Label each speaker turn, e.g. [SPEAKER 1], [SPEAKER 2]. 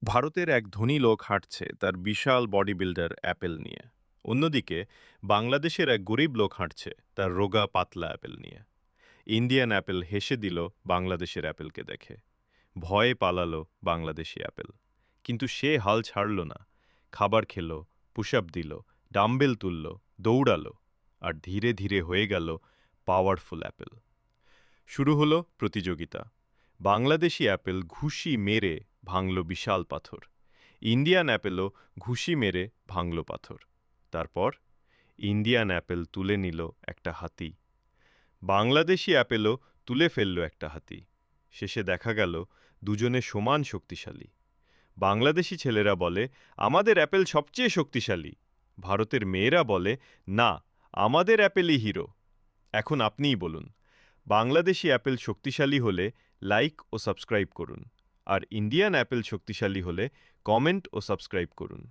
[SPEAKER 1] ভারতের এক ধনী লোক হাঁটছে তার বিশাল বডি বিল্ডার অ্যাপেল নিয়ে। অন্যদিকে বাংলাদেশের এক গরিব লোক হাঁটছে তার রোগা পাতলা অ্যাপেল নিয়ে। ইন্ডিয়ান অ্যাপেল হেসে দিল বাংলাদেশের অ্যাপেলকে দেখে। ভয়ে পালালো বাংলাদেশি অ্যাপেল। কিন্তু সে হাল ছাড়ল না। খাবার খেলো, পুশ আপ দিল, ডাম্বেল তুলল, দৌড়ালো। আর ধীরে ধীরে হয়ে গেল পাওয়ারফুল অ্যাপেল। শুরু হলো প্রতিযোগিতা। বাংলাদেশি অ্যাপেল ঘুষি মেরে ভাঙল বিশাল পাথর। ইন্ডিয়ান অ্যাপেলও ঘুষি মেরে ভাঙল পাথর। তারপর ইন্ডিয়ান অ্যাপেল তুলে নিল একটা হাতি। বাংলাদেশি অ্যাপেলও তুলে ফেলল একটা হাতি। শেষে দেখা গেল দুজনে সমান শক্তিশালী। বাংলাদেশি ছেলেরা বলে, আমাদের অ্যাপেল সবচেয়ে শক্তিশালী। ভারতের মেয়েরা বলে, না, আমাদের অ্যাপেলই হিরো। এখন আপনিই বলুন, বাংলাদেশি অ্যাপেল শক্তিশালী হলে লাইক ও সাবস্ক্রাইব করুন, আর ইন্ডিয়ান অ্যাপেল শক্তিশালী হলে কমেন্ট ও সাবস্ক্রাইব করুন।